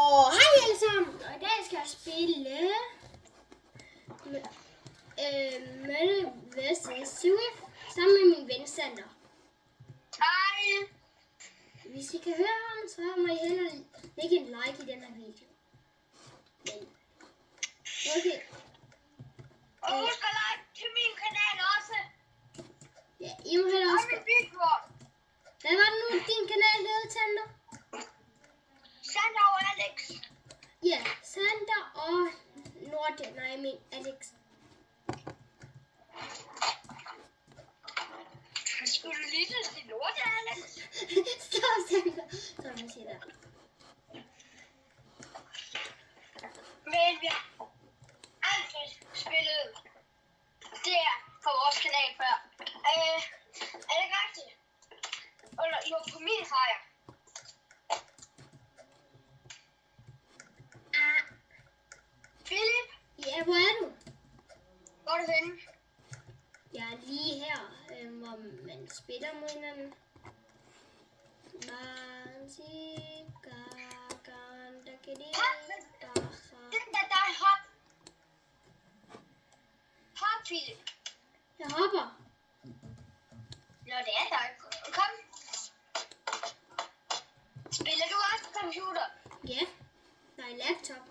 Hej alle sammen, og i dag skal jeg spille Murder vs. Swift sammen med min ven Sander. Hej! Hvis I kan høre ham, så må I hellere lægge en like i den her video. Men, okay. Og husk at like til min kanal også. Ja, I må hellere også... Og min video. Hvad var det nu, din kanal hed, Sander? Sander og Alex. Ja, Sander og Norte. Nej, jeg mener Alex. Skulle du lige så sige lorte, Alex? Stop, Sander. Så må jeg sige det. Men vi har aldrig spillet der på vores kanal før. Er det rigtigt? Eller jo, på min har jeg. Philip? Ja, hvor er du? Hvor er du henne? Jeg er lige her, hvor man spiller mod hinanden. Den der er hop. Hop, Philip. Jeg hopper. Nå, det er dig. Kom. Spiller du også på computer? Ja, nej, laptop.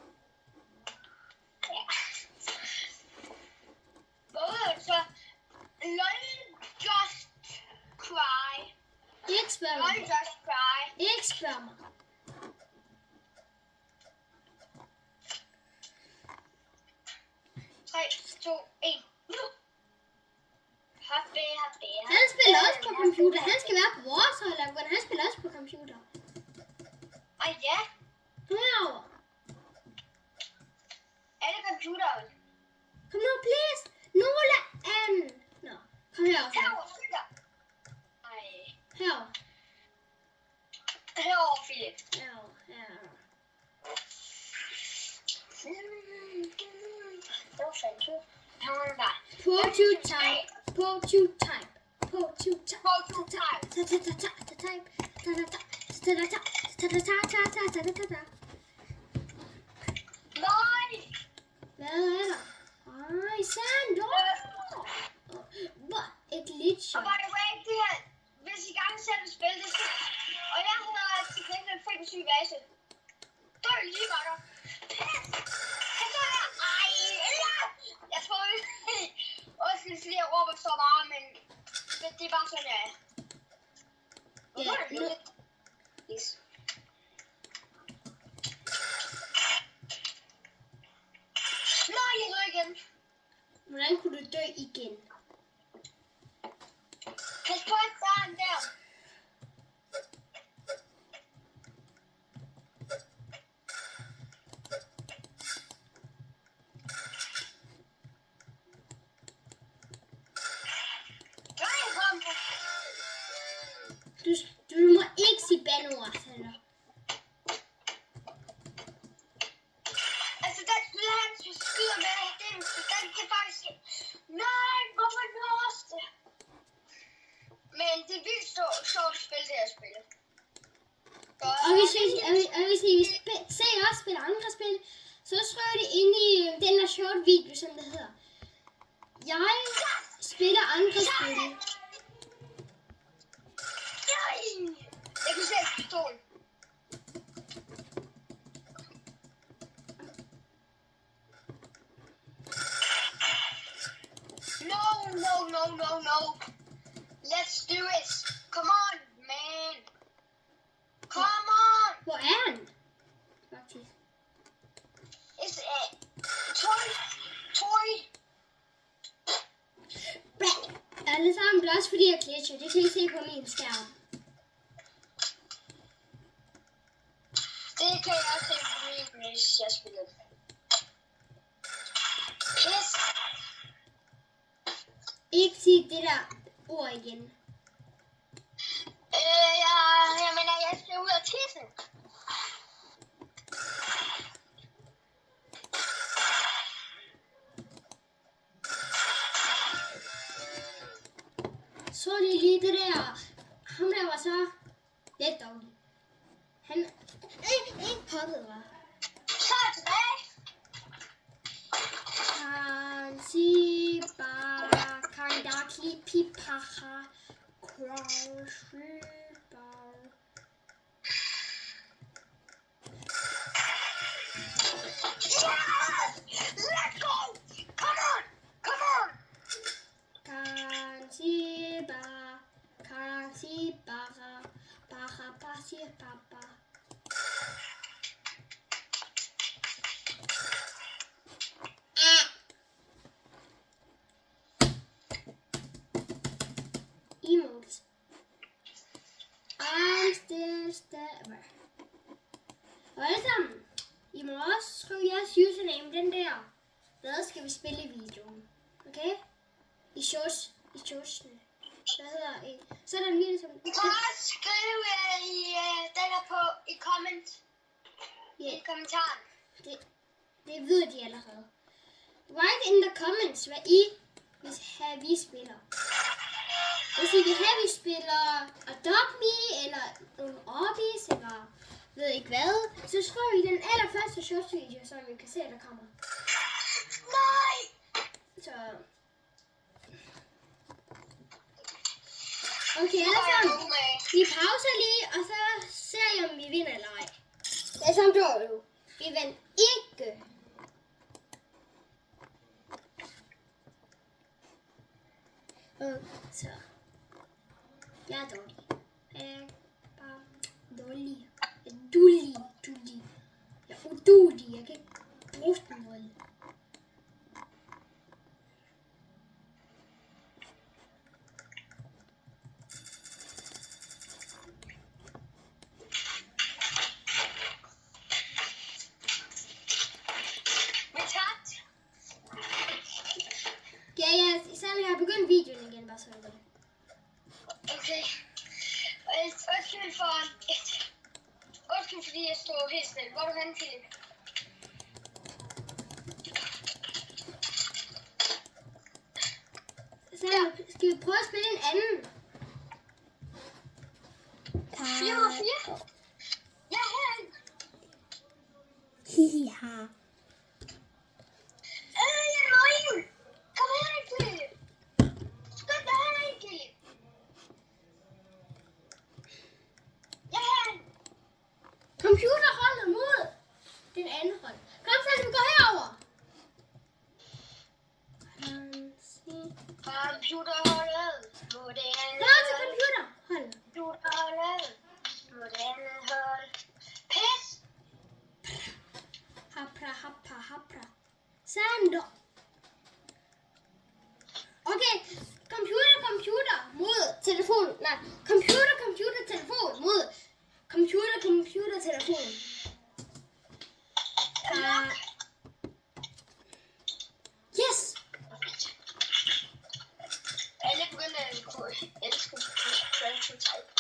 Ja. Så LOL just cry. Ikke spørg LOL mig. just cry. Ikke spørg mig. Tre, to, en. Nu. Hoppe, hoppe, Han spiller også på computer. Han skal være på vores hold, og han spiller også på computer. Og ja, Kom herover. er det computeren? Kom nu, please. Nogle an. Nå, kom herover. Herovre, følger. Ej. Herover. Herovre, Philip. Herover. Herover. Det var fandt du. Her var den bare. Prototype. Prototype. Prototype. Prototype. Nej! Hvad er der? Ej, Sander! Et glitch. Og by the way, det her, hvis I gerne selv vil spille det, så... Og jeg hedder til gengæld fri på syg vase. Dø lige godt op. Han står der. Ej, eller! Jeg tror ikke... Undskyld, fordi jeg råber så meget, men... Det er bare sådan, jeg er. Ja, nu... Yes. Nå, jeg døde igen. Hvordan kunne du dø igen? Pas på et barn der. Nej, kom. Du må ikke sige bandeord, Sander. Altså, den spiller han skyder med, den kan faktisk... Nej, hvorfor låse det? Men det er vildt sjovt spil, det her spil. Og hvis I vil se os spille andre spil, så skriv det ind i den der short video, som det hedder. Jeg spiller andre spil. Jeg kan se pistolen. No. Let's do it. Come on, man. Come on. Hvor er han? Faktisk. It's a toy. Alle sammen, det er også fordi jeg glitcher. Det kan I se på min skærm. Det kan jeg også se på min, hvis jeg spiller det. Yes. Ikke sige det der ord igen. Jeg mener, jeg skal ud og tisse. Så det lige det der. Ham der var så lidt dårlig. Han hoppede bare. Pipipacha Crossbar. Yes! Let's go! Come on! Come on! Kansibara, Baha Pasi Papa. Emotes. I'm still stabber. Og alle sammen, I må også skrive jeres username, den der. Hvad skal vi spille i videoen? Okay? I shortsene. Hvad hedder I? Så er der en video, som... I kan også skrive den her på i comment. I kommentaren. Det ved de allerede. Write in the comments, hvad I vil have, vi spiller. Hvis I vil have, vi spiller Adopt Me, eller nogle Obbies, eller ved ikke hvad, så skriv I den allerførste shorts video, som vi kan se, der kommer. Nej! Så... Okay, alle sammen. Vi pauser lige, og så ser jeg, om vi vinder eller ej. Det er som dårligt. Vi vandt ikke. Så. Jeg er dårlig. Jeg er bare dårlig. Jeg er dårlig. Jeg er udulig. Jeg kan ikke bruge den noget. Så vil jeg begynde videoen igen, bare så det. Okay. Undskyld for et. Undskyld fordi jeg stod helt stille. Hvor er du henne, Philip? Så skal vi prøve at spille en anden? 404? Jeg er herinde. Hiha. Jeg er nøgen. Kom her, Philip. Skøn dig herind, Philip. Jeg er herinde. Computer holder mod den anden hånd. Kom så, vi går herover. Computerholdet på den anden Kom til computer. Hold. Computerholdet på den anden hold. Pis. Hapra. Sando. Okay, computer mod telefon. Nej, computer telefon mod computer telefon. Yes. Alle begynder at elske Type.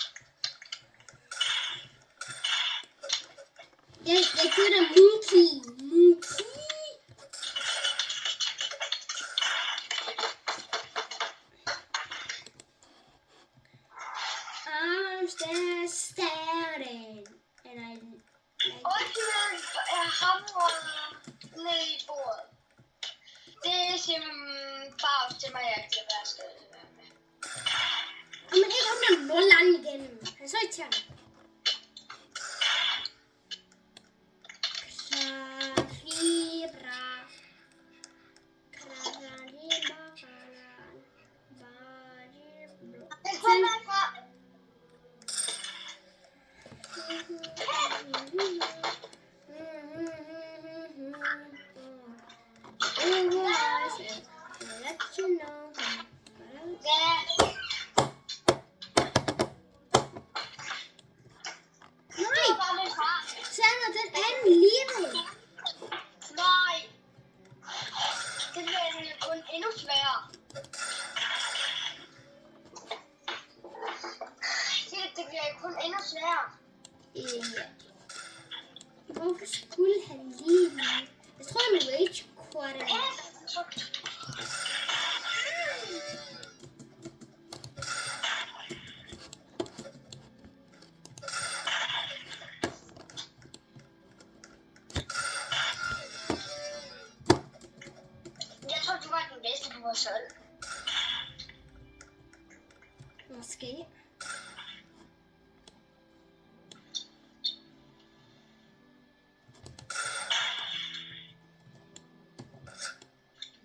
Jeg gør det monkey. I'm still staring. And I like... Og hamrer ned i bordet. Det er simpelthen bare til mig, jeg ikke kan være skød. Men ikke om den volderen igen. Han er så irriterende. Den kommer fra. Sander, den anden lignede. Nej. Det bliver kun endnu sværere. Det bliver kun endnu sværere. Ja. Hvorfor skulle han lige det? Jeg tror, han er rage quarter. Jeg tror, du var den bedste på vores hold. ske.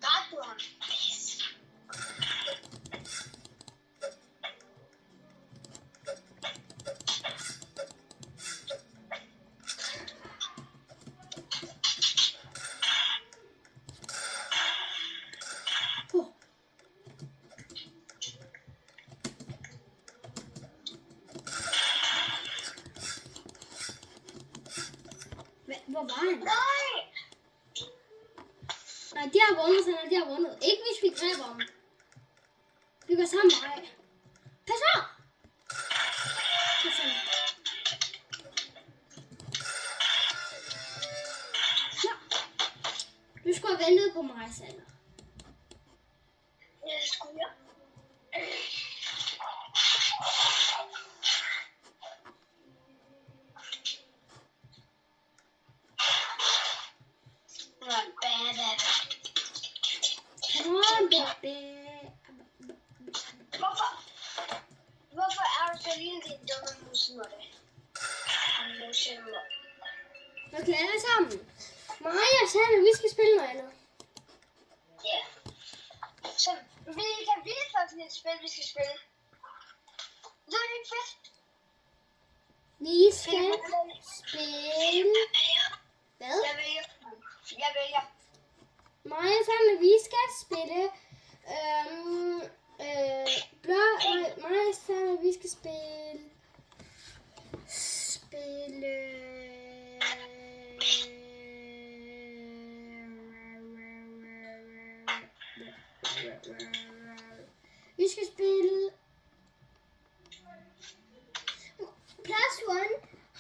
Dræb du ham? Pis. Oh. Hvor var han? Nej! Nej, de har vundet, så de har vundet. Ikke hvis vi dræber ham. Vi går samme vej. Pas på! Pas på. Ja. Du skulle have ventet på mig, Sander. Ja, det skulle jeg. Come on, baby. Hvorfor er du så lille, din dumme musmåtte? Okay, alle sammen. Mig og Sander, vi skal spille noget andet. Ja. Så vi kan vide, hvilket et spil vi skal spille. Det er ikke fedt. Vi skal spille... Hvad? Jeg vælger. Mig og Sander, vi skal spille... mig og Sander, vi skal spille... Vi skal spille... +1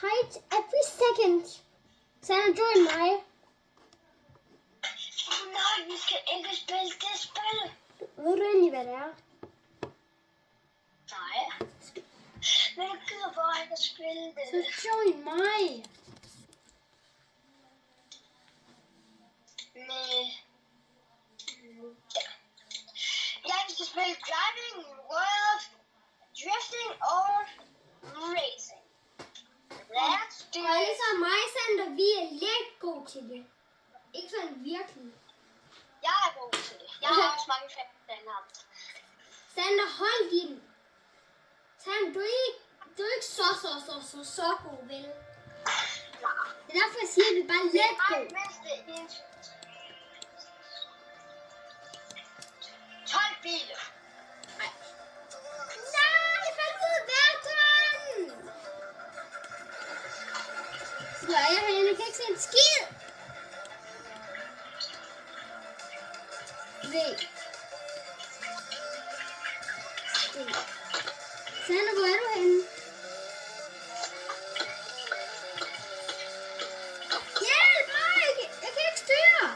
height every second. Sander, join mig. Nej, vi skal ikke spille det spil. Ved du egentlig, hvad det er? Nej. Men jeg gider bare ikke at spille det. Så join mig. Nej. Ja. Jeg skal spille driving, world, drifting og racing. Let's do Og it. ligesom mig, Sander, vi er lidt gode til det. Ikke sådan virkelig. Jeg er god til det. Jeg har også mange fans. Sander, hold din. Sander, du er ikke så god, vel? Det er derfor, jeg siger, at vi bare er lidt Jeg gode. miste en 12 biler. Nej, jeg faldt ud af verden! Hvor er jeg henne? Jeg kan ikke se en skid! V. Sander, hvor er du henne? Hjælp mig! Jeg kan ikke styre!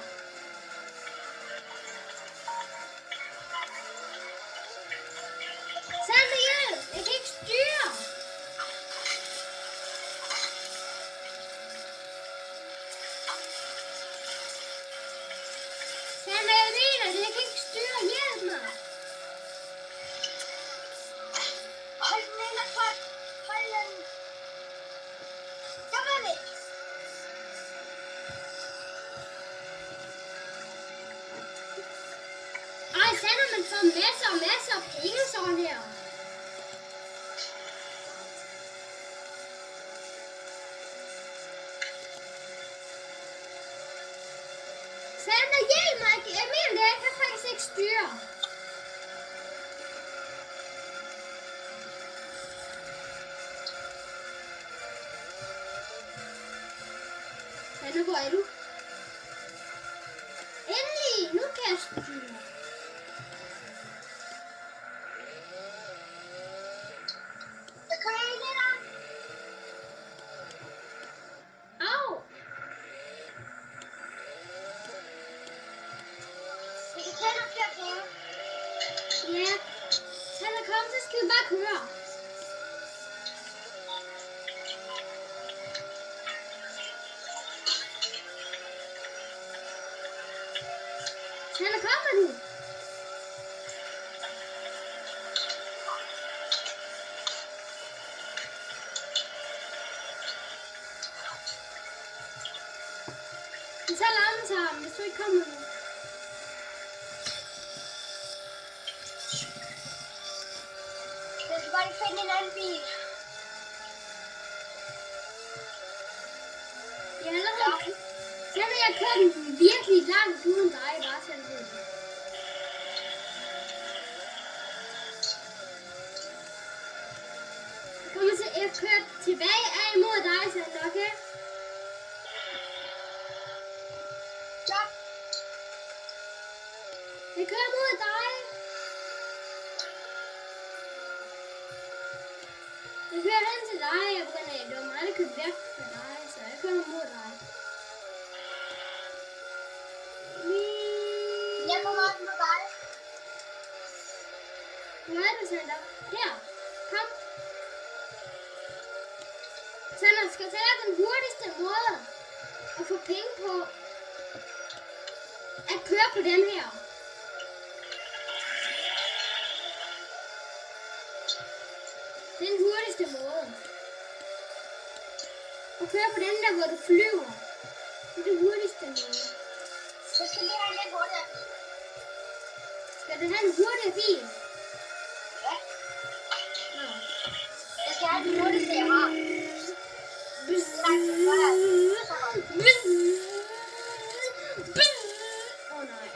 Sander, hjælp! Jeg kan ikke styre! Sander, jeg mener det. Jeg kan ikke styre. Hjælp mig! Hold den ind og hold den. Jeg ved det. Ej, Sander, man får masser og masser af penge sådan her. Sander, hjælp mig! Jeg mener det. Jeg kan faktisk ikke styre. Sander, hvor er du? Endelig! Nu kan jeg styre. Jeg kører ind i dig. Au! Vi kan tjene nogle flere penge. Ja. Sander, kom, så skal vi bare køre. Sander, kommer du? Men så larmer sig ham, hvis du ikke kommer nu. Jeg skal bare lige finde en anden bil. Jeg har allerede... Så har jeg kørt den virkelig langt uden dig, bare så det ved. Jeg kører tilbage af imod dig, Sander, okay? Ja. Jeg kører mod dig. Jeg kører hen til dig, jeg begynder at det var mig, der kørte væk fra dig, så jeg kører mod dig. Jeg kommer op med dig. Hvor er du, Sander? Her. Kom. Sander, skal tage den hurtigste måde at få penge på at køre på den her. Den hurtigste måde. At køre på den der, hvor du flyver. Det er det hurtigste måde. Så skal lige have lidt hurtigere bil. Skal du have en hurtigere bil? Ja. Nå. Jeg skal have den hurtigste, jeg har. Åh nej.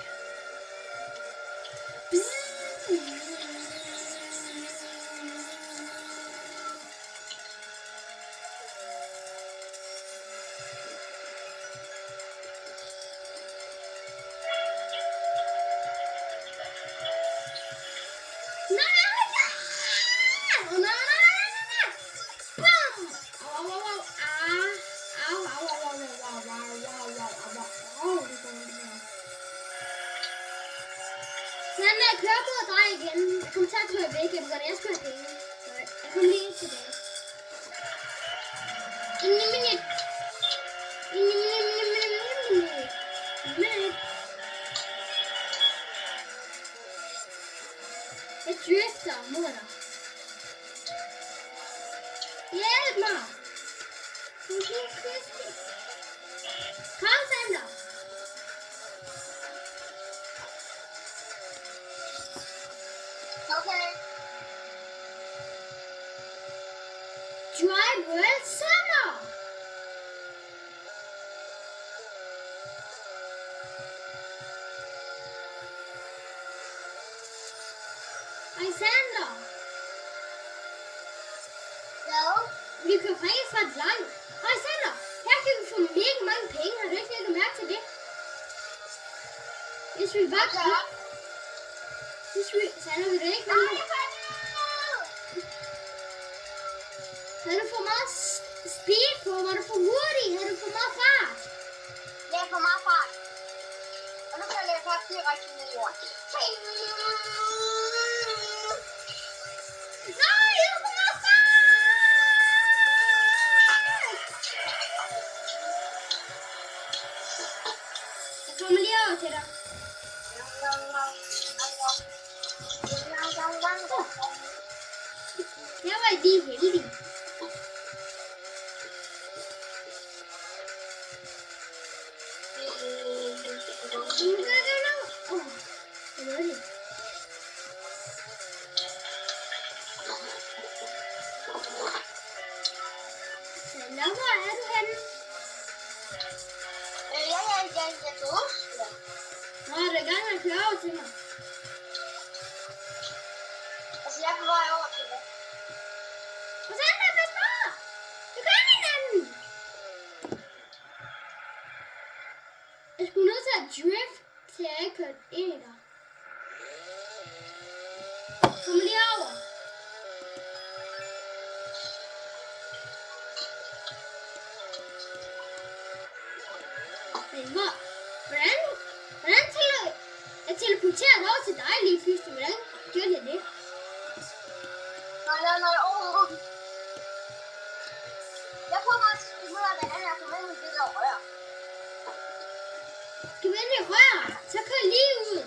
Sander, jeg kører mod dig igen. Jeg kommer til at køre væk. Jeg begynder at køre penge. Så jeg kommer lige tilbage. Jeg drifter mod dig. Hjælp mig. Kom, Sander. Okay. Drive well, Sander. Sander. Ja. Vi kan faktisk ret langt. Sander, her kan vi få mega mange penge. Har du ikke lagt mærke til det? Hvis vi bare kan... Sander, vil du ikke være med? Har du for meget speed på? Var du for hurtig? Har du for meget fart? Jeg er for meget fart. Og nu falder jeg faktisk direkte ned i jorden. Nej, jeg har for meget fart! Jeg kommer lige over til dig. Jeg var lige heldig. Hvad er det? Sander, hvor er du henne? Jeg kan huske det. Nå, er du i gang med at køre over til mig? Altså, jeg er på vej over til det. Sander, pas på! Du kan hinanden! Jeg skulle nødt til at drift, til jeg ikke kørte ind i dig. Kom lige over. Men hvordan jeg teleporterede over til dig lige pludselig? Hvordan gjorde jeg det? Nej. Jeg prøver bare at stimulere den anden, jeg kommer ind i det der rør. Skal vi ind i rør? Så kør lige ud.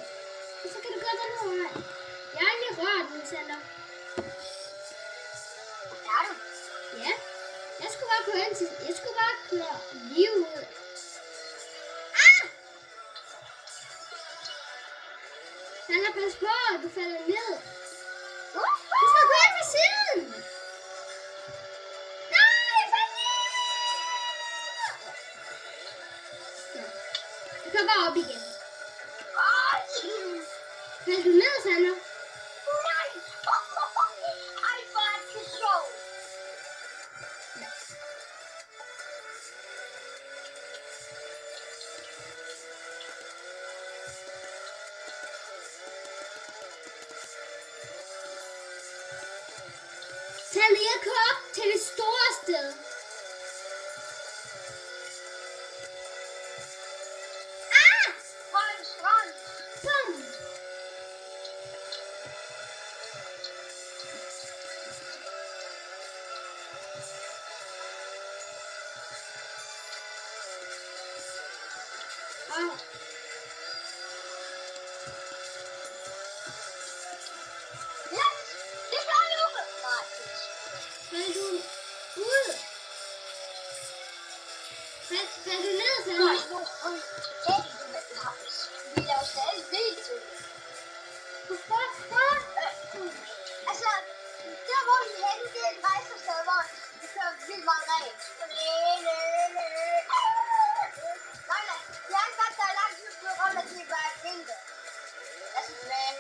Og så kan du gøre den her vej. Jeg er inde i røret nu, Sander. Er du? Ja. Jeg skulle bare køre lige ud. Ah! Pas på, du falder ned. Du skal gå ind til siden. Nej, fald ned. Så. Du kan bare op igen. Faldt du ned, Sander? Nej! Ej, hvor er det sjovt. Sander, jeg kører op til det store sted. Front. Bum. Au. Ja, det er bare lukket. Nej. Faldt du ud? Faldt du ned, Sander? Vi laver stadig video. Hvorfor? Altså, der hvor vi er henne, det er et rejsested, hvor vi kører vildt meget rent. Nej, jeg har ikke været der i lang tid på grund af, at det var et vinter. Jeg er så tilbage.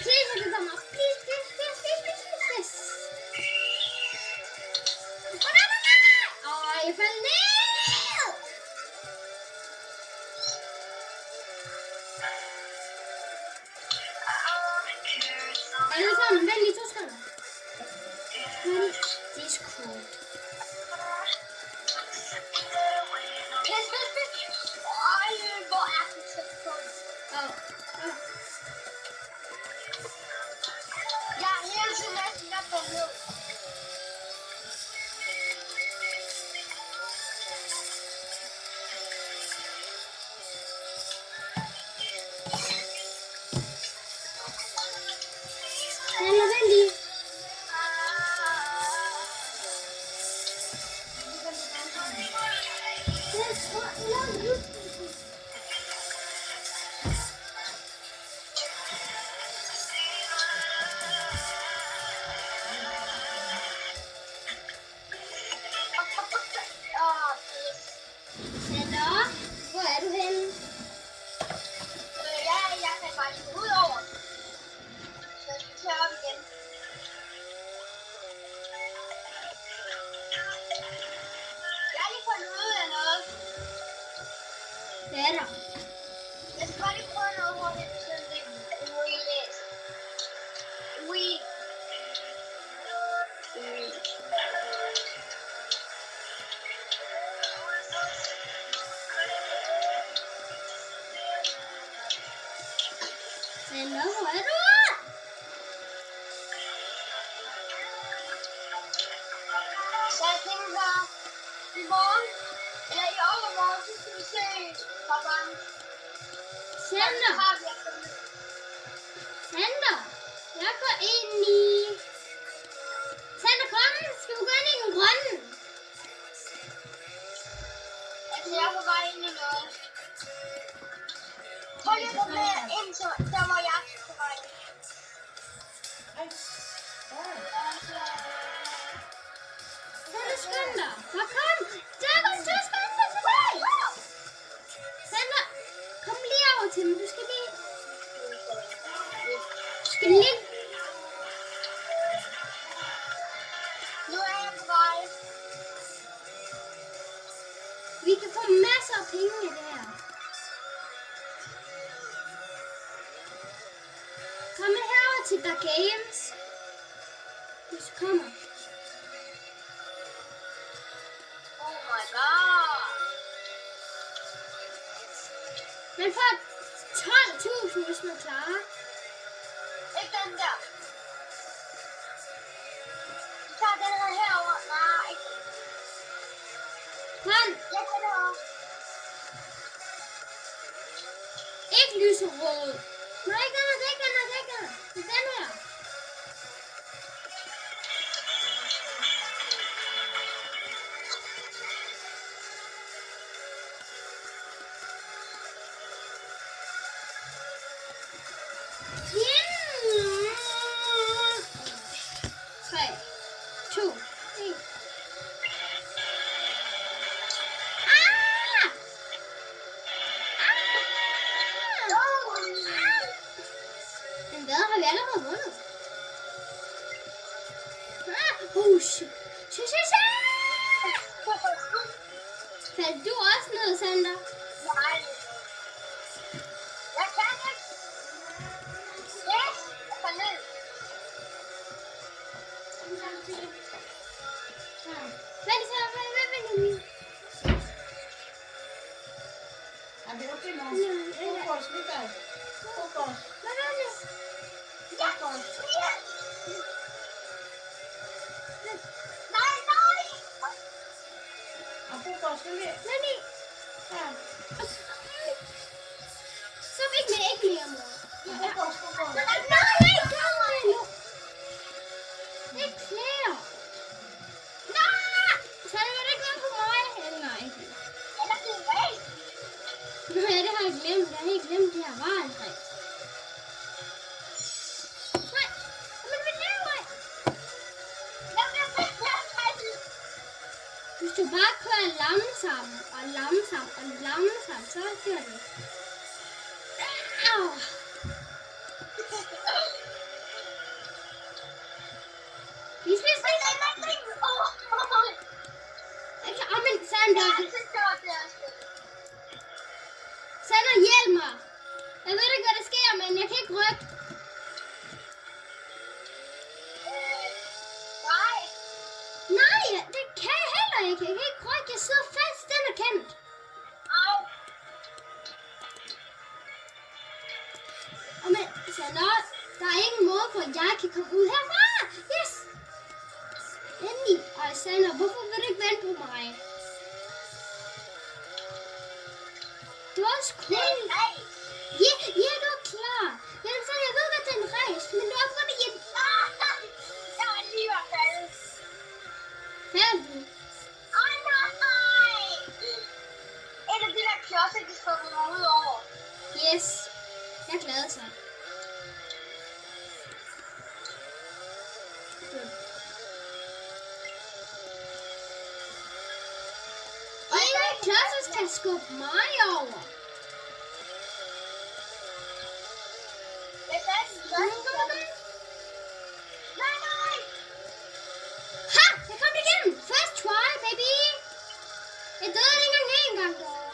Please, have you come up? Please. Åh, jeg faldt ned! Alle sammen, vent lige 2 sekunder. Discord. Ej, hvor er det tæt på. Jeg er hele tiden næsten ved at falde ned. Sander, vent lige. Sander, hvor er du henne? Jeg kan bare lige gå ud over. Så jeg skal tage op igen. Jeg har lige fundet ud af noget. Hvad er der? Jeg skal bare lige prøve noget hurtigt, så det er læst. Sander, hvor er du? Så jeg tænker, i morgen, eller i overmorgen, så skal vi se Papa. Sander, jeg går ind i... Sander, kom, skal vi gå ind i den grønne? Altså, jeg er på vej ind i noget. Prøv lige at gå med ind, så der hvor jeg er på vej. Sander, skynd dig. Nå, kom. Der går 2 sekunder tilbage. Sander, kom lige over til mig. Du skal lige... Nu er jeg på vej. Vi kan få masser af penge i det her. Kom herover til The Games. Hvis du kommer. Oh my god. Man får 12.000, hvis man klarer. Ikke den der. Du tager den her herover. Nej, ikke den. Kom. Jeg tager derovre. lyserød. Nej, ikke den her, det er ikke den her, det er ikke den her. Det er den her. Faldt du også ned, Sander? Nej. Jeg kan ikke. Yes, jeg faldt ned. Vent så, vent. Er det okay nu? Frokost, middag. Frokost. Hvad er det? Frokost. Nej. Og frokost, vil vi? Nanny. Ja. Så fik man ikke mere, mor. Frokost. Nej, kom med nu. Ikke flere. Nej! Så er det ikke noget på mig. Eller nej, ikke. Eller det er væk. Nej, det har jeg glemt. Jeg har helt glemt, det her var en ring. Nej, men hvad laver jeg? Hvis du bare kører langsomt, så gør det. Au! Men Sander, hjælp mig! Jeg ved ikke, hvad der sker, men jeg kan ikke rykke. Nej, det kan jeg heller ikke. Jeg kan ikke rykke. Jeg sidder fast. Den er kendt. Men Sander, der er ingen måde, for at jeg kan komme ud herfra. Yes! Endelig. Og Sander, hvorfor vil du ikke vente på mig? Du er også kun... Ja, du er klar. Jamen, Sander, jeg ved godt, det er en rejse, men du er på grund af hjælp. Jeg var lige var faldet. Faldt du? Nej! Et af de der klodser, de skubbede mig ud over. Yes. Jeg er glad, så. Ingen klodser skal skubbe mig over. Jeg sagde, at Nej! Ha! Jeg kom igennem. First try, baby. Jeg døde ikke engang en gang derovre.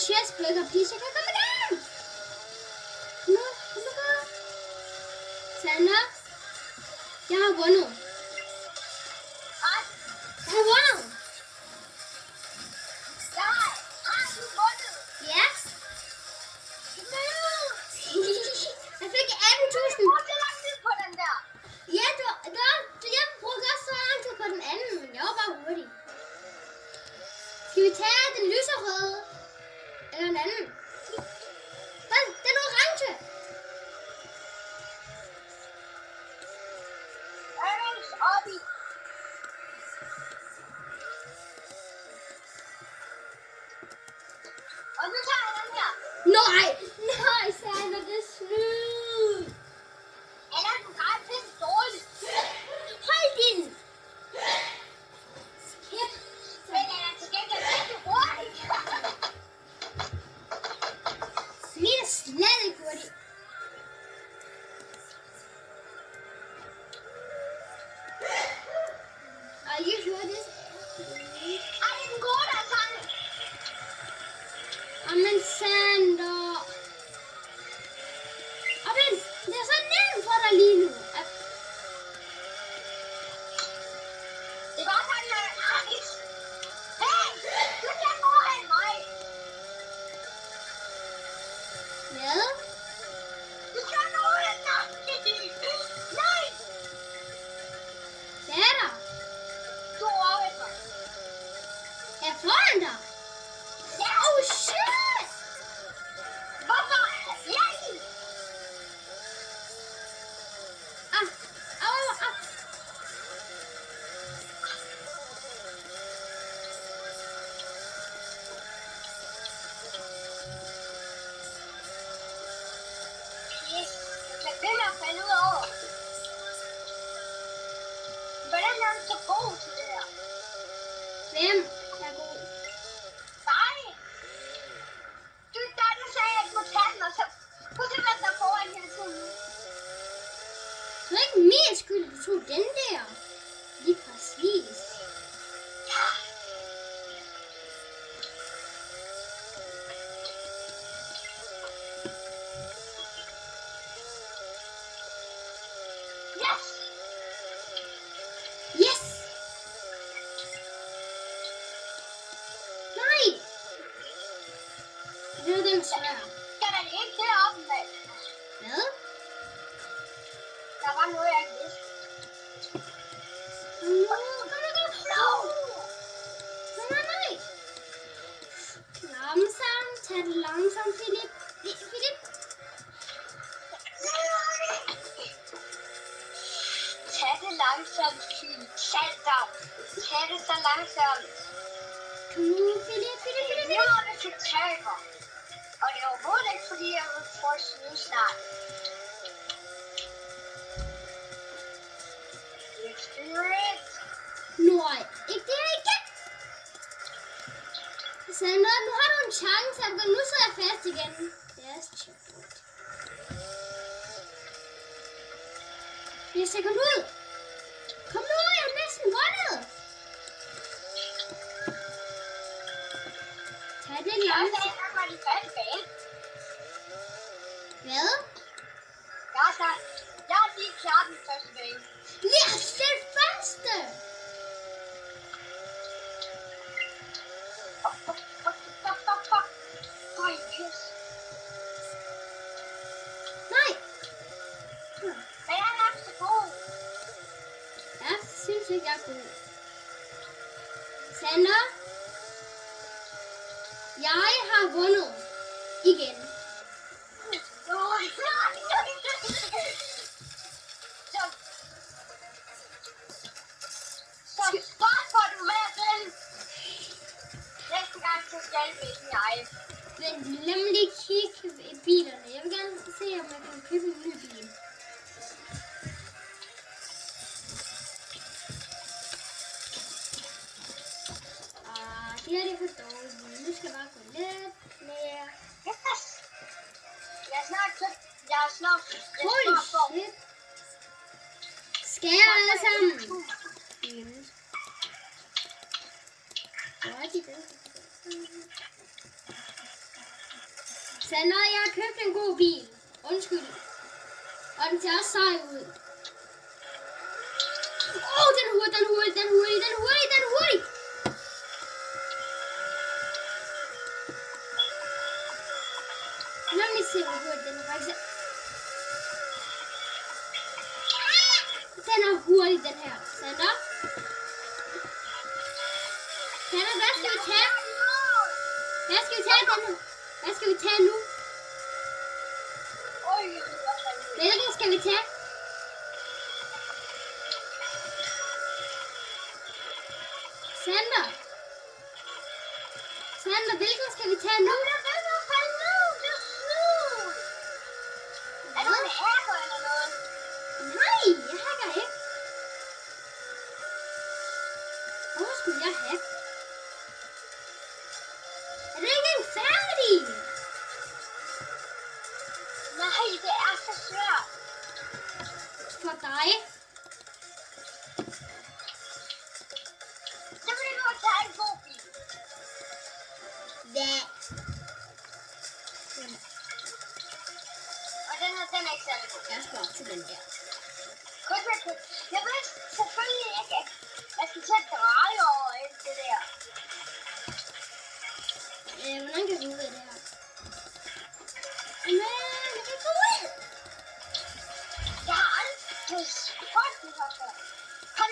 Chestburger, please. Jeg kan komme igennem. Nu. Sander, jeg har vundet. Jeg har vundet. Ja. Jeg fik 18.000. Ja, jeg brugte også så lang tid på den anden, men jeg var bare hurtig. Skal vi tage den lyserøde? Eller en anden? Den orange. Og nu tager jeg den her. Nej, Sander, det er snyd. Eller du gør pisse dårligt. Hold din. Kæft. Men den er til gengæld rigtig hurtigt. Min er slet ikke hurtig. Are you sure this? Ej, det er den gode, der er sådan. Men Sander. Hvem er god? Nej! Du er der, der sagde, at jeg kunne tage den, og så kunne det være der foran hele tiden. Det er ikke min skyld, du tog den der. Lige præcis. Yes! Yes! Nej! Det var den svær. Kan man ikke deroppe med? Hvad? Der var noget, jeg ikke vidste. No, nej. Langsomt. Tag det langsomt, Philip. Philip. Tag det langsomt, Philip. Salter. Tag det så langsomt. Kom nu, Philip. Nu er det til taber. Og det er overhovedet ikke, fordi jeg vil få snyde snart. Let's do it. Nej, ikke det her igen. Sandra, nu har du en chance, men nu sidder jeg fast igen. Yes, checkpoint. Jeg skal komme ud. Kom nu, jeg har næsten vundet. Tag det langsomt. Hvad? Jeg har lige klaret den første bane. Yes, den første. Yes. Nej. Men jeg er så god. Jeg synes ikke, jeg er god. Sander, jeg har vundet igen. Så start får du med den. Næste gang så skal vi ikke. Men lad mig lige kigge i bilerne. Jeg vil gerne se, om jeg kan købe en ny bil. Det her er for dårligt. Nu skal jeg bare gå lidt mere. Yes. Jeg er snart Holy shit. Skal jeg alle sammen? Sander, jeg har købt en god bil. Undskyld. Og den ser også sej ud. Den er hurtig. Lad mig se, hvor hurtig den er faktisk. Den er hurtig, den her. Sander? Sander, hvad skal vi tage? Hvad skal vi tage nu? Hvilken skal vi tage? Sander, hvilken skal vi tage nu? Er du en hacker eller noget? Nej, jeg hacker ikke. Hvorfor skulle jeg hacke? Er du ikke engang færdig? Nej, det er så svært. For dig. Så vil du tage en god bil. Hvad? Og den er ikke særlig god. Jeg skal op til den der. Jeg ved selvfølgelig ikke, at jeg skal tage dreje over alt det der. Hvordan kan du ud af det her? Men, jeg kan gå ud! Jeg har aldrig prøvet det her før. Kom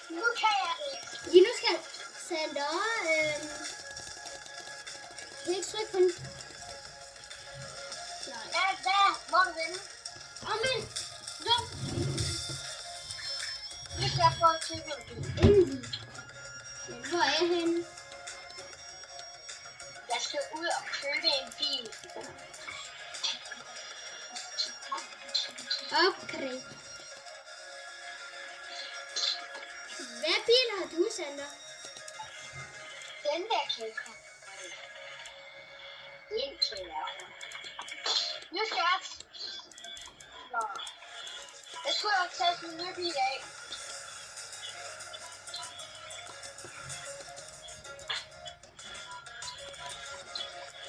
nu kan jeg det. Lige nu skal Sander ikke trykke på den. Nej. Hvad? Hvor er du henne? Men, Nu skal jeg få en cykelbil. endelig. Men hvor er jeg henne? Jeg skal ud og købe en bil. Okay. Hvad bil har du, Sander? den der kæmpe. Den kæmpe. Nu skal jeg... Nå. Jeg skulle have taget min nye bil af.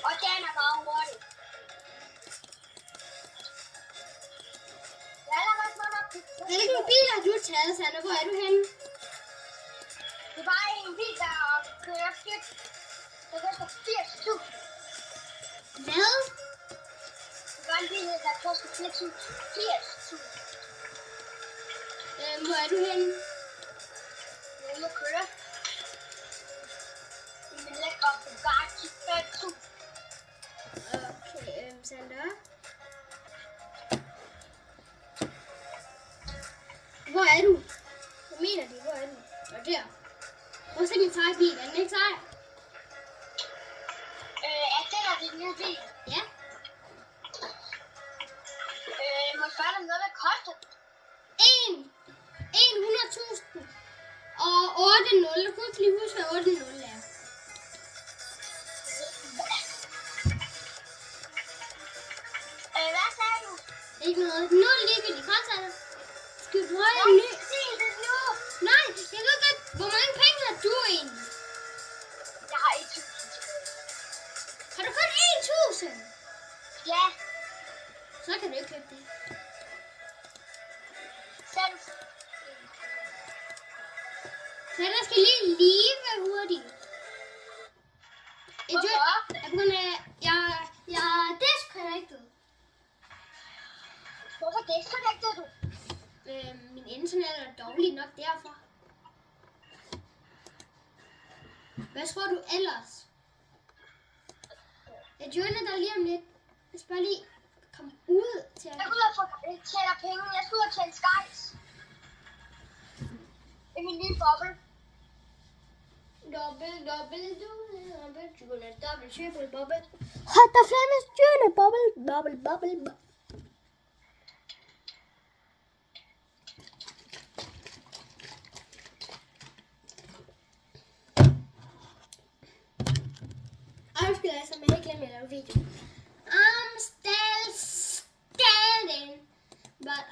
Og den er meget hurtig. Jeg er allerede snart op til... Hvilken bil har du taget, Sander? Hvor er du henne? Det var en bil, der kører 80. Der koster 80.000. Hvad? Det var en bil, der koster 80.000. Hvor er du henne? Jeg må køre. I min lækre Bugatti 5.000. Okay, Sander. Hvor er du? Hvad mener de? Hvor er du? Og der. Prøv at se min seje bil. Er den ikke sej? Er det der din nye bil? Ja. Må jeg spørge dig om noget, hvad koster den? 100.000. Og 8-0. Jeg kunne ikke lige huske, hvad 8-0 er. Hvad sagde du? Ikke noget. Nu er det ligegyldigt. Kom, Sander. Skal vi prøve en ny? Sig det nu. Nej, jeg ved godt. Hvor mange penge har du egentlig? Jeg har 1.000. Har du kun 1.000? Ja, Så kan du ikke købe det. selv. Sander skal lige være hurtig. Hvorfor? Jeg er på grund af, jeg er disconnected. Hvorfor disconnectede du? Min internet er dårlig nok derfor. Hvad tror du ellers? Jeg joiner dig lige om lidt. Jeg skal bare lige komme ud til Jeg at... skal ud og få tjener penge. Jeg skal ud og tjene skies. I min nye boble. Dobbelt, triple, bobbel. Hot the flamme stjerne, bobbel. Undskyld, altså, men jeg ikke glemte at lave video. I'm still standing, but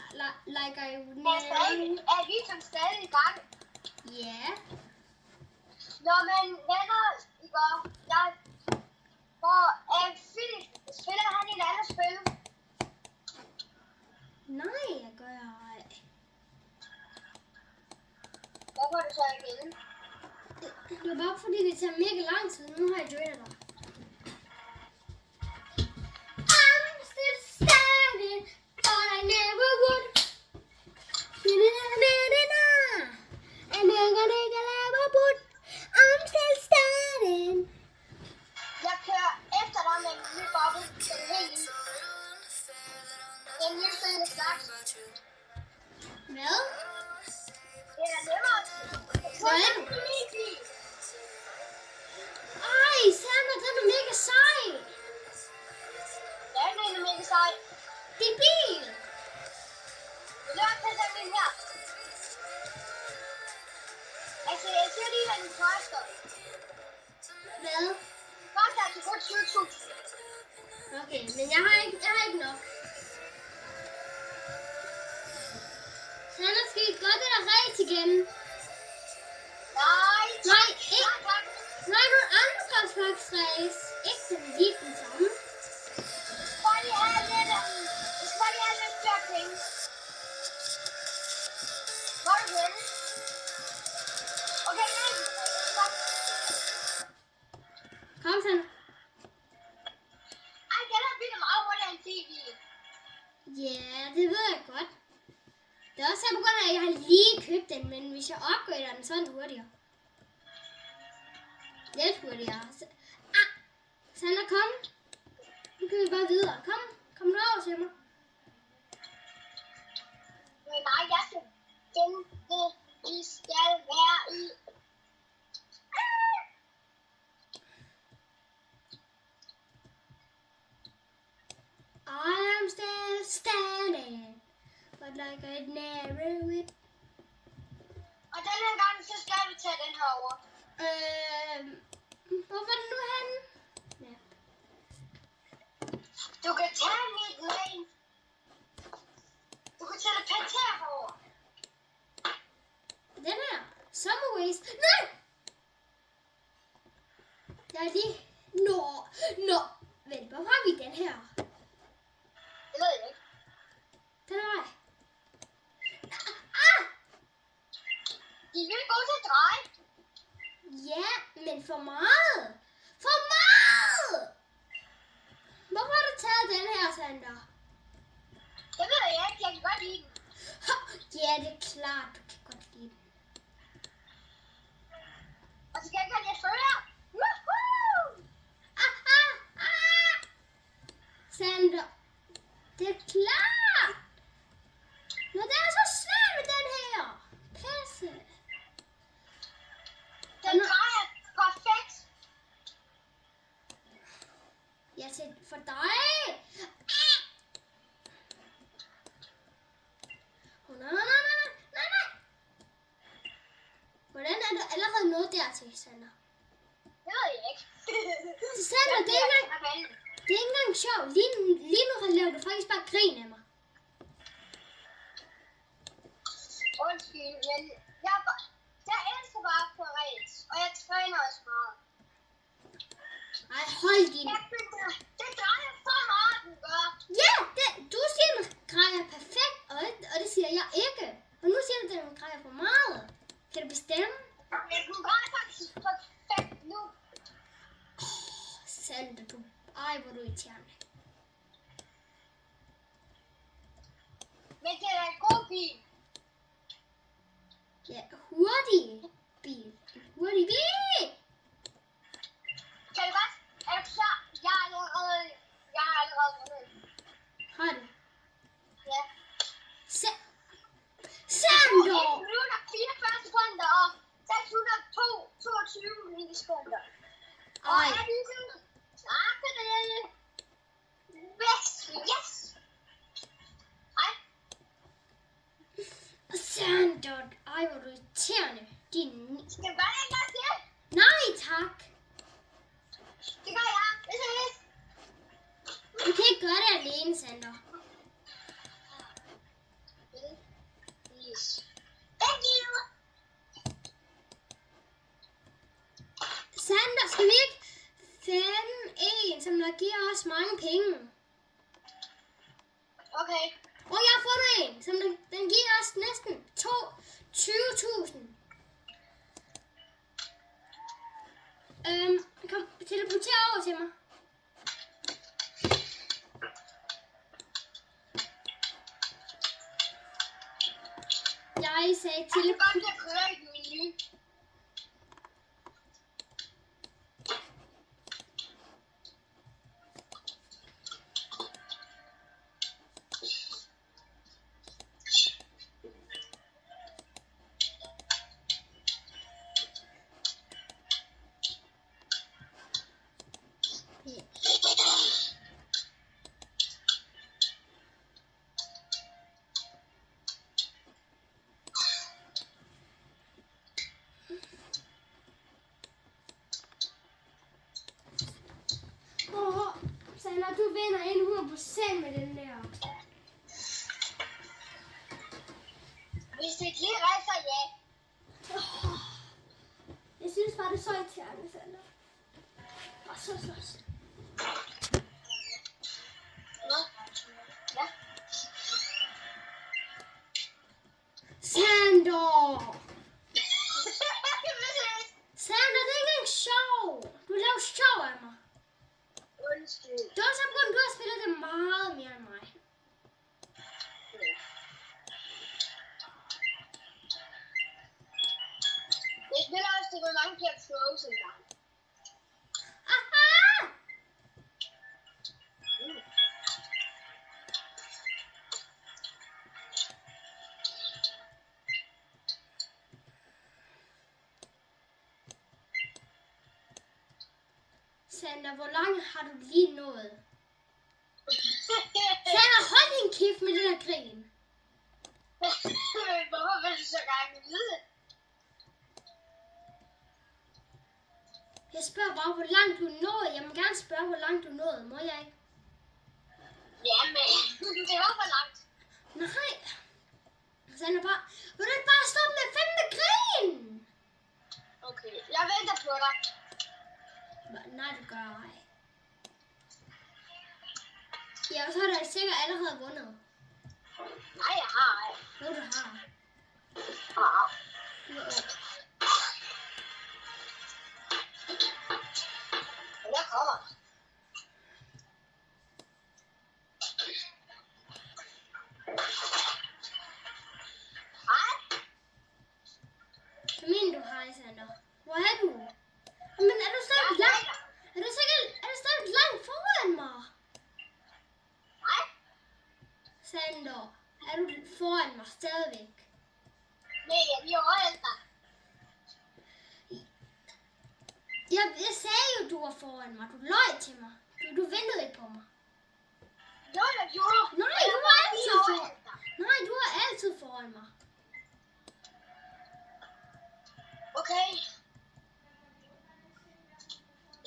like I would never... Er videoen stadig i gang? Yeah. Nå, men venner, I går. Philip, spiller han i et andet spil? Nej, jeg gør ikke. Hvorfor er det så ikke inde? Det var bare fordi, det tager mega lang tid. Nu har jeg joinet dig. I'm still standing, but I never would. I'm still standing. Jeg kører efter dig med en ny boble. Den er helt ny. Den nye spil slags. Hvad? Det er nemmere. Hvad er du? Ej, Sander, den er mega sej. Jeg er egentlig mega sej. Din bil. Vil du også tage den her? Altså, jeg siger lige, hvad den koster. Hvad? Den koster altså kun 20.000. Okay, men jeg har ikke nok. Sander, skal vi gå det der race igen? Nej, ikke. Nej, nogle andre slags race. Ikke lige den samme. Bare lige have lidt, jeg skal bare lige have lidt flere penge. Hvor er du henne? Okay, nej. Stop. Kom, Sander. Ej, den her bil er meget hurtigere end TV. Ja, det ved jeg godt. Det er også på grund af, at jeg har lige købt den, men hvis jeg opgrader den, så er den hurtigere. Lidt hurtigere. Sander, kom. Nu kan vi bare videre. Kom nu over til mig. Men nej, jeg skal vente. Vi skal være i. I am still standing, but like I'd never would. Og den her gang, så skal vi tage den her over. Hvor var det nu henne? Ja. Du kan tage mit lag. Du kan teleportere herover. Den her. Summer Waste. Nej! Jeg er lige... Nå. Vent, hvor har vi den her? Det ved jeg ikke. Den er vej. De er vildt gode til at dreje. Ja, men for meget. For meget! Hvorfor har du taget den her, Sander? Det ved jeg ikke. Jeg kan godt lide den. Ja, det er klart, du kan godt lide den. Og så kan jeg godt lide at følge. Woohoo! Sander, det er klart. Nå, det er så svært med den her. Pisse. Den drejer perfekt. Jeg ser for dig. Nej. Hvordan er du allerede nået dertil, Sander? Det ved jeg ikke. Sander, det er ikke engang sjovt. Lige nu laver du faktisk bare grin af mig. Undskyld, men jeg elsker bare at køre race, og jeg træner også meget. Ej, hold din. Det drejer så meget, den gør. Ja, du siger, den grejer perfekt, og det siger jeg ikke. Og nu siger du, at den grejer for meget. Kan du bestemme? Men den drejer faktisk perfekt nu. Sander, du. Ej, hvor du irriterende. Men det er en god bil. Ja, hurtig bil. En hurtig bil. Kan du godt? Er du klar? Jeg har allerede vundet. Har du? Ja. Sander! 1 minut og 44 sekunder og 622 millisekunder. Og Ej. er det sådan? Tak for det. Yes. Ej. Sander, ej, hvor du irriterende. Din... Skal vi bare en gang til? Nej, tak. Det gør jeg. Det ses. Du kan ikke gøre det alene, Sander. Please. Thank you. Sander, skal vi ikke finde en, som der giver os mange penge? Okay. Og jeg har fundet en, som den giver os næsten 20.000. Kom, teleporter over til mig. Jeg sagde Jeg kan godt teleporter. lide at køre i menu. Sander, du vinder 100% med den der. Hvis det ikke lige rejser, ja. Jeg synes bare, det er så irriterende, Sander. Og så. Nå. Ja. Sander! Sander, det er ikke engang sjov. Du laver sjov af mig. Undskyld. Det er også på grund, du har spillet det meget mere end mig. Jeg spiller også til, hvor mange bliver throws en gang. Aha! Sander, hvor langt har du lige nået? Sander, hold din kæft med det der grin. Hvorfor vil du så gerne vide? Jeg spørger bare, hvor langt du nåede. Jeg må gerne spørge, hvor langt du nåede. Må jeg ikke? Ja, men det var for langt. Nej. Sander bare, vil du ikke bare stoppe med 5. grin? Okay, jeg venter på dig. Nej, du gør ej. Ja, og så har du sikkert allerede vundet. Nej, jeg har ej. Jo, du har. Ja. Jo. Jeg kommer. Ej, Hvad mener du, hej, Sander? Hvor er du? Men er du stadig jeg langt? Er du stadig langt foran mig? Nej, Sander, er du foran mig stadigvæk? nej, jeg bliver overhældet. Jeg sagde jo, du var foran mig. Du løj til mig. Du ventede ikke på mig. Jo, jeg gjorde. Nej, du var altid foran. Nej, du er altid foran mig. Okay.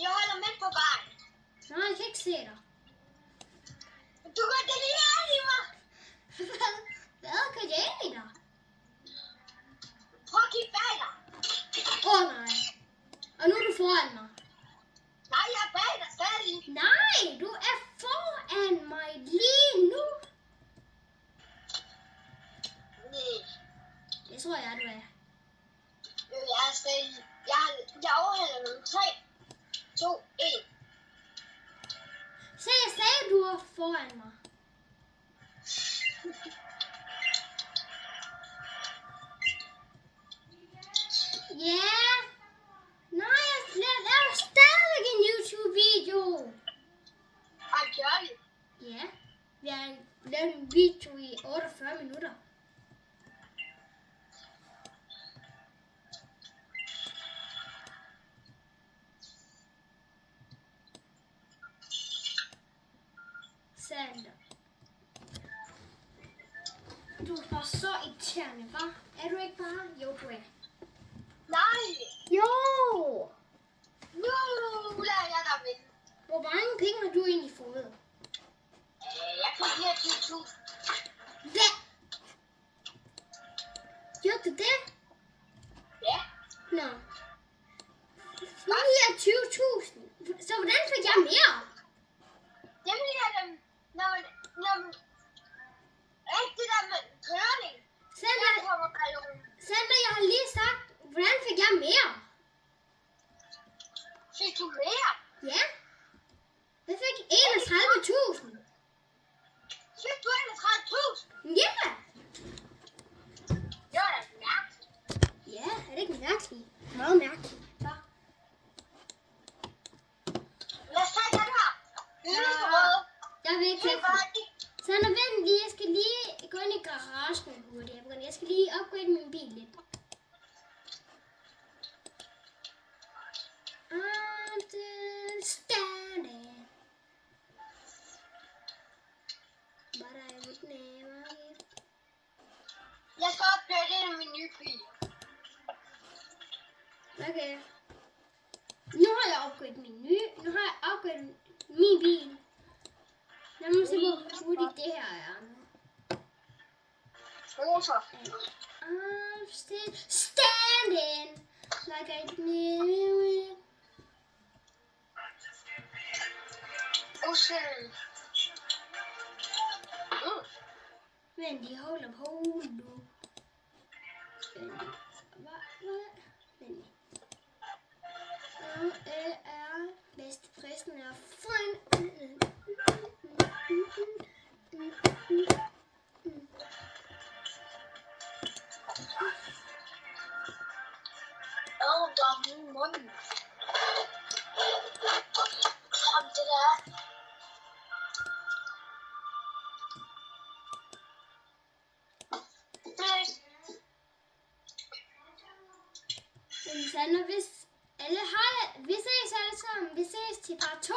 Jeg holder med på vejen. Nej, jeg kan ikke se dig. Du går det lige ind i mig. Hvad gør jeg ind i dig? Prøv at kigge bag dig. Nej. Og nu er du foran mig. Nej, jeg er bag dig stadig. Nej, du er foran mig lige nu. Nej, Det tror jeg, du er. jeg er stadig. Jeg overhælder nu. 3, 2, 1. Se, jeg sagde, du var foran mig. Ja. Nej, jeg laver stadig en YouTube-video. Ej, gør vi. Ja, vi har lavet en video i 48 minutter. Sander. Du er bare så irriterende, hva'? Er du ikke bare? Jo, du er. Nej. Jo! Nu lader jeg dig vinde. Hvor mange penge har du egentlig fået? Jeg kan give 20.000. Hvad? Gjorde du det? Ja. Nå. 29.000. Så hvordan fik jeg mere? Jamen, det er dem. Når man... Ikke det der med kørning. Sander, Der kommer ballonen. Sander, jeg har lige sagt, hvordan fik jeg mere? Fik du mere? Ja. Jeg fik 31.000. Fik du 31.000? Ja. Det var da mærkeligt. Ja, er det ikke mærkeligt? Meget mærkeligt. Ja. Lad os tage den her. Lyserøde. Jeg vil ikke Det kæft. var det. Sander, vent lige. Jeg skal lige gå ind i garagen hurtigt. Jeg skal lige upgrade min bil lidt. I'm still standing. But I would never give. Jeg skal opgøre det af min nye bil. Okay. Nu har jeg opgraderet min nye. Nu har jeg opgraderet min bil. Lad mig se, hvor hurtigt det her er nu. Motor. I'm still standing. Like I knew it. Undskyld. Vent lige, hold nu. Hvad? Vent lige. Nu er bedste fristen er foran. Der er min mund. Kom, det der. Sander, hvis alle har vi ses alle sammen. Vi ses til part 2.